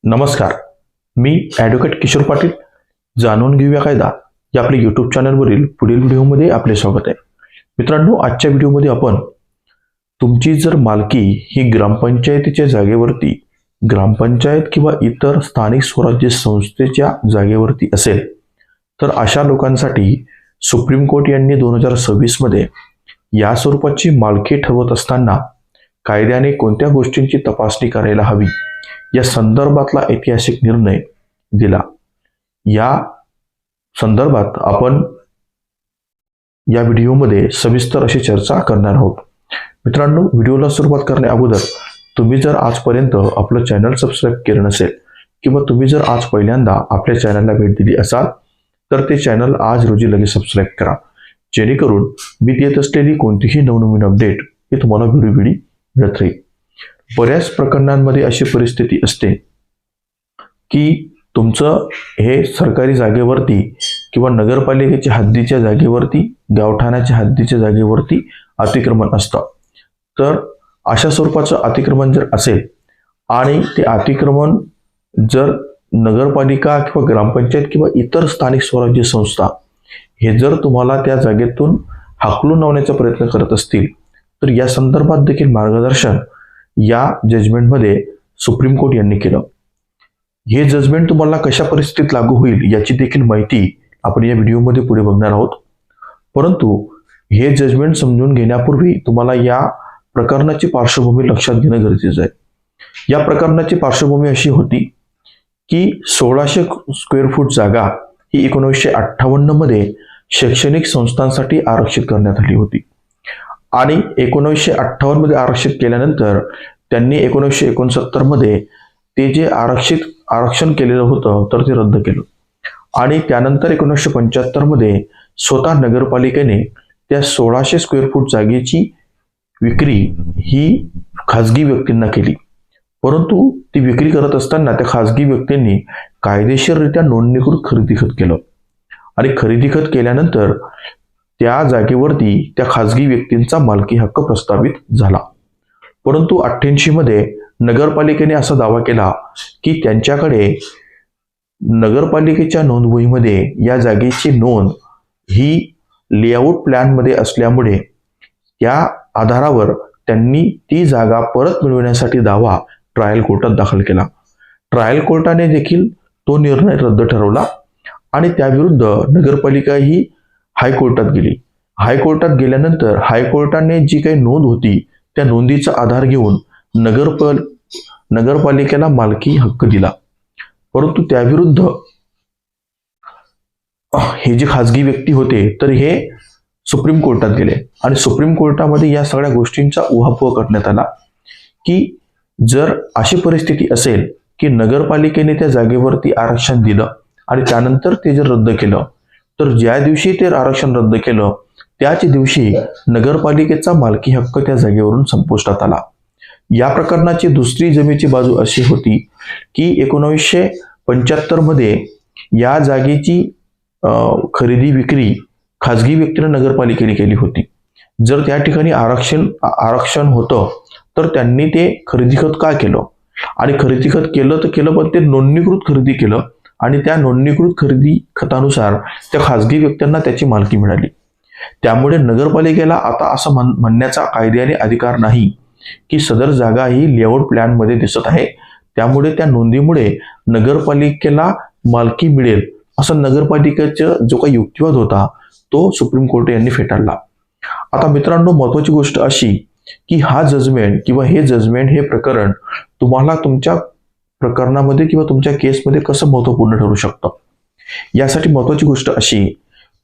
नमस्कार. मी ॲडव्होकेट किशोर पाटील. जाणून घेऊया कायदा या आपल्या यूट्यूब चॅनलवरील पुढील व्हिडिओमध्ये आपले स्वागत आहे. मित्रांनो, आजच्या व्हिडिओमध्ये आपण तुमची जर मालकी ही ग्रामपंचायतीच्या जागेवरती, ग्रामपंचायत किंवा इतर स्थानिक स्वराज्य संस्थेच्या जागेवरती असेल तर अशा लोकांसाठी सुप्रीम कोर्ट यांनी 2026 मध्ये या स्वरूपाची मालकी ठरवत असताना कायद्याने कोणत्या गोष्टींची तपासणी करायला हवी या संदर्भातला ऐतिहासिक निर्णय दिला. या संदर्भात आपण या व्हिडिओमध्ये सविस्तर अशी चर्चा करणार आहोत. मित्रांनो, व्हिडिओला सुरुवात करण्या अगोदर तुम्ही जर आजपर्यंत आपलं चॅनल सबस्क्राईब केलं नसेल किंवा तुम्ही जर आज पहिल्यांदा आपल्या चॅनलला भेट दिली असाल तर ते चॅनल आज रोजी लगेच सबस्क्राईब करा, जेणेकरून मी देत असलेली कोणतीही नवनवीन अपडेट हे तुम्हाला व्हिडिओ मिळत राहील. बऱ्याच प्रकरणांमध्ये अशी परिस्थिती असते की तुमचं हे सरकारी जागेवरती किंवा नगरपालिकेच्या हद्दीच्या जागेवरती, गावठाणाच्या हद्दीच्या जागेवरती अतिक्रमण असतं. तर अशा स्वरूपाचं अतिक्रमण जर असेल आणि ते अतिक्रमण जर नगरपालिका किंवा ग्रामपंचायत किंवा इतर स्थानिक स्वराज्य संस्था हे जर तुम्हाला त्या जागेतून हाकलून लावण्याचा प्रयत्न करत असतील तर या संदर्भात देखील मार्गदर्शन या जजमेंटमध्ये सुप्रीम कोर्ट यांनी केलं. हे जजमेंट तुम्हाला कशा परिस्थितीत लागू होईल याची देखील माहिती आपण या व्हिडिओमध्ये पुढे बघणार आहोत. परंतु हे जजमेंट समजून घेण्यापूर्वी तुम्हाला या प्रकरणाची पार्श्वभूमी लक्षात घेणं गरजेचं आहे. या प्रकरणाची पार्श्वभूमी अशी होती की 1600 स्क्वेअर फूट जागा ही 1958 मध्ये शैक्षणिक संस्थांसाठी आरक्षित करण्यात आली होती आणि 1958 मध्ये आरक्षित केल्यानंतर त्यांनी 1969 मध्ये ते जे आरक्षण केलेलं होतं तर ते रद्द केलं आणि त्यानंतर 1975 मध्ये स्वतः नगरपालिकेने त्या 1600 स्क्वेअर फूट जागेची विक्री ही खाजगी व्यक्तींना केली. परंतु ती विक्री करत असताना त्या खाजगी व्यक्तींनी कायदेशीररित्या नोंदणीकृत खरेदी खत केलं आणि खरेदी खत केल्यानंतर त्या जागेवरती त्या खाजगी व्यक्तींचा मालकी हक्क प्रस्थापित झाला. परंतु 88 मध्ये नगरपालिकेने असा दावा केला की त्यांच्याकडे नगरपालिकेच्या नोंदवहीमध्ये या जागेची नोंद ही लेआउट प्लॅनमध्ये असल्यामुळे त्या आधारावर त्यांनी ती जागा परत मिळवण्यासाठी दावा ट्रायल कोर्टात दाखल केला. ट्रायल कोर्टाने देखील तो निर्णय रद्द ठरवला आणि त्याविरुद्ध नगरपालिका ही हायकोर्टात गेली. हायकोर्टात गेल्यानंतर हायकोर्टाने जी काही नोंद होती त्या नोंदीचा आधार घेऊन नगरपालिकेला मालकी हक्क दिला. परंतु त्याविरुद्ध हे जे खाजगी व्यक्ती होते तर हे सुप्रीम कोर्टात गेले आणि सुप्रीम कोर्टामध्ये या सगळ्या गोष्टींचा उहापोह करण्यात आला की जर अशी परिस्थिती असेल की नगरपालिकेने त्या जागेवरती आरक्षण दिलं आणि त्यानंतर ते जर रद्द केलं तर ज्या दिवशी ते आरक्षण रद्द केलं त्याच दिवशी नगरपालिकेचा मालकी हक्क त्या जागेवरून संपुष्टात आला. या प्रकरणाची दुसरी जमेची बाजू अशी होती की 1975 मध्ये या जागेची खरेदी विक्री खाजगी व्यक्तीने नगरपालिकेने केली होती. जर त्या ठिकाणी आरक्षण होतं तर त्यांनी ते खरेदी खत का केलं आणि खरेदी खत केलं तर केलं, पण ते नोंदणीकृत खरेदी केलं आणि त्या नोंदणीकृत खरेदी खतानुसार त्या खाजगी व्यक्तींना त्याची मालकी मिळाली. त्यामुळे नगरपालिकेला आता असं म्हणण्याचा कायद्याने अधिकार नाही की सदर जागा ही लेआउट प्लॅन मध्ये दिसत आहे त्यामुळे त्या नोंदीमुळे नगरपालिकेला मालकी मिळेल असं नगरपालिकेचा जो काही युक्तिवाद होता तो सुप्रीम कोर्ट यांनी फेटाळला. आता मित्रांनो, महत्वाची गोष्ट अशी की हा जजमेंट किंवा हे जजमेंट हे प्रकरण तुम्हाला तुमच्या प्रकरणामध्ये किंवा तुमच्या केसमध्ये कसं महत्वपूर्ण ठरू शकतं यासाठी महत्वाची गोष्ट अशी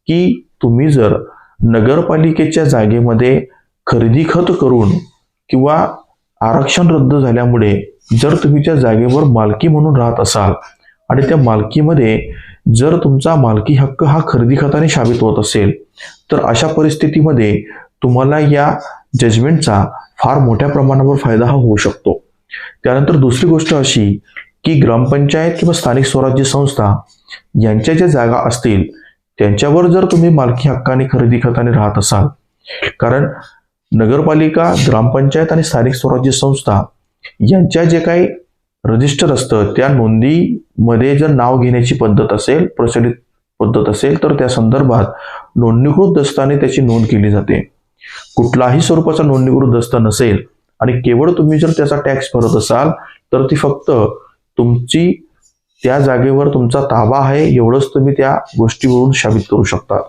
की तुम्ही जर नगरपालिकेच्या जागेमध्ये खरेदी खत करून किंवा आरक्षण रद्द झाल्यामुळे जर तुम्ही त्या जागेवर मालकी म्हणून राहत असाल आणि त्या मालकीमध्ये जर तुमचा मालकी हक्क हा खरेदी खताने साबित होत असेल तर अशा परिस्थितीमध्ये तुम्हाला या जजमेंटचा फार मोठ्या प्रमाणावर फायदा हा होऊ शकतो. त्यानंतर दुसरी गोष्ट अशी की ग्रामपंचायत किंवा स्थानिक स्वराज्य संस्था यांच्या ज्या जागा असतील त्यांच्यावर जर तुम्ही मालकी हक्काने खरेदी खताने राहत असाल, कारण नगरपालिका, ग्रामपंचायत आणि स्थानिक स्वराज्य संस्था यांच्या जे काही रजिस्टर असतं त्या नोंदीमध्ये जर नाव घेण्याची पद्धत असेल, प्रचलित पद्धत असेल, तर त्या संदर्भात नोंदणीकृत दस्ताने त्याची नोंद केली जाते. कुठलाही स्वरूपाचा नोंदणीकृत दस्त नसेल आणि केवळ तुम्ही जर त्याचा टॅक्स भरत असाल तर ती फक्त तुमची त्या जागेवर तुमचा ताबा आहे एवढंच तुम्ही त्या गोष्टीवरून साबित करू शकता.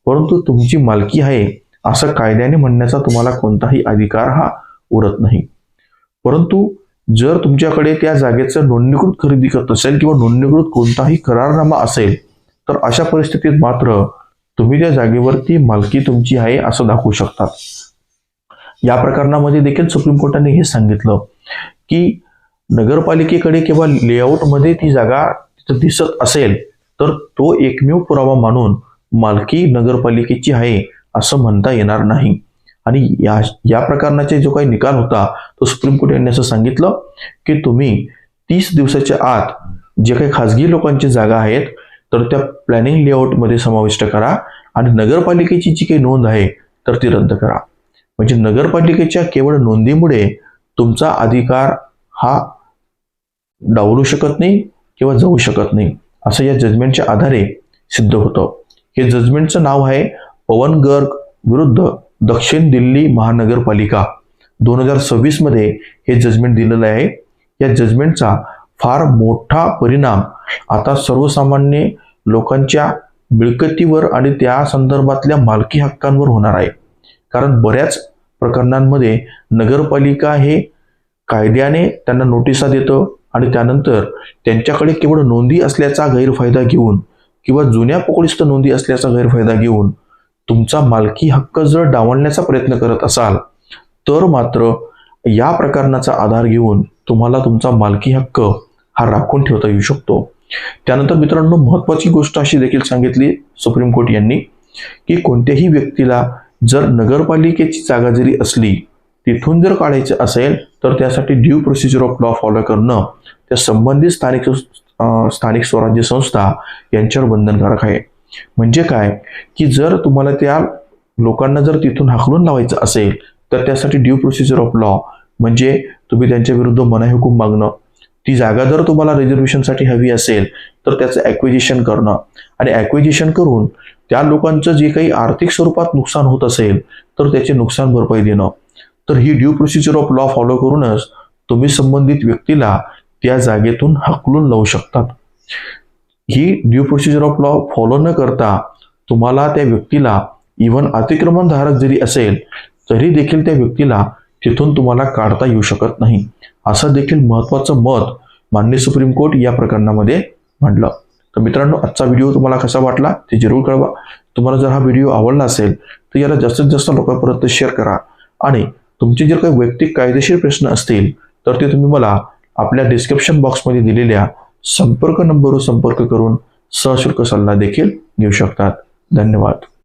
परंतु तुमची मालकी आहे असं कायद्याने म्हणण्याचा तुम्हाला कोणताही अधिकार हा उरत नाही. परंतु जर तुमच्याकडे त्या जागेचं नोंदणीकृत खरेदी करत असेल किंवा नोंदणीकृत कोणताही करारनामा असेल तर अशा परिस्थितीत मात्र तुम्ही त्या जागेवरती मालकी तुमची आहे असं दाखवू शकतात. या प्रकरणामध्ये देखील सुप्रीम कोर्टाने हे सांगितलं की नगरपालिकेकडे किंवा लेआउटमध्ये ती जागा तिथं दिसत असेल तर तो एकमेव पुरावा मानून मालकी नगरपालिकेची आहे असं म्हणता येणार नाही. आणि या प्रकरणाचे जो काही निकाल होता तो सुप्रीम कोर्ट यांनी असं सांगितलं की तुम्ही 30 दिवसाच्या आत जे काही खाजगी लोकांची जागा आहेत तर त्या प्लॅनिंग लेआउटमध्ये समाविष्ट करा आणि नगरपालिकेची जी काही नोंद आहे तर ती रद्द करा. म्हणजे नगरपालिकेच्या केवळ नोंदीमुळे तुमचा अधिकार हा डावलू शकत नाही किंवा जाऊ शकत नाही असं या जजमेंटच्या आधारे सिद्ध होतं. हे जजमेंटचं नाव आहे पवन गर्ग विरुद्ध दक्षिण दिल्ली महानगरपालिका. 2026 मध्ये हे जजमेंट दिलेलं आहे. या जजमेंटचा फार मोठा परिणाम आता सर्वसामान्य लोकांच्या मिळकतीवर आणि त्या संदर्भातल्या मालकी हक्कांवर होणार आहे. कारण बऱ्याच प्रकरणांमध्ये नगरपालिका हे कायद्याने त्यांना नोटिसा देतं आणि त्यानंतर त्यांच्याकडे केवळ नोंदी असल्याचा गैरफायदा घेऊन किंवा जुन्या पोकळीस्थ नोंदी असल्याचा गैरफायदा घेऊन तुमचा मालकी हक्क जर डावलण्याचा प्रयत्न करत असाल तर मात्र या प्रकरणाचा आधार घेऊन तुम्हाला तुमचा मालकी हक्क हा राखून ठेवता येऊ शकतो. त्यानंतर मित्रांनो महत्त्वाची गोष्ट अशी देखील सांगितली सुप्रीम कोर्ट यांनी की कोणत्याही व्यक्तीला जर नगरपालिकेची जागा जरी असली तिथून जर काढायचं असेल तर त्यासाठी due procedure of law follow करणं त्या संबंधित स्थानिक स्वराज्य संस्था यांच्यावर बंधनकारक आहे. म्हणजे काय की जर तुम्हाला त्या लोकांना जर तिथून हाकलून लावायचं असेल तर त्यासाठी ड्यू प्रोसिजर ऑफ लॉ म्हणजे तुम्ही त्यांच्या विरुद्ध मनाई हुकूम मागणं, ती जागा जर तुम्हाला रिझर्वेशनसाठी हवी असेल तर त्याचं ॲक्विजिशन करणं आणि ॲक्विजिशन करून त्या लोकांचं जे काही आर्थिक स्वरूपात नुकसान होत असेल तर त्याचे नुकसान भरपाई देणं. तर ही due procedure of law follow करूनच तुम्ही संबंधित व्यक्तीला त्या जागेतून हाकलून लावू शकतात. ही due procedure of law follow न करता तुम्हाला त्या व्यक्तीला इव्हन अतिक्रमण धारक जरी असेल तरी देखील त्या व्यक्तीला तिथून तुम्हाला काढता येऊ शकत नाही असं देखील महत्त्वाचं मत माननीय सुप्रीम कोर्ट या प्रकरणामध्ये मांडलं. तर मित्रांनो आजचा व्हिडिओ तुम्हाला कसा वाटला ते जरूर कळवा. तुम्हाला जर हा व्हिडिओ आवडला असेल तर याला जास्तीत जास्त लोकांपर्यंत शेअर करा आणि तुमचे जर काही वैयक्तिक कायदेशीर प्रश्न असतील तर ते तुम्ही मला आपल्या डिस्क्रिप्शन बॉक्समध्ये दिलेल्या संपर्क नंबरवर संपर्क करून सशुल्क सल्ला देखील घेऊ शकतात. धन्यवाद.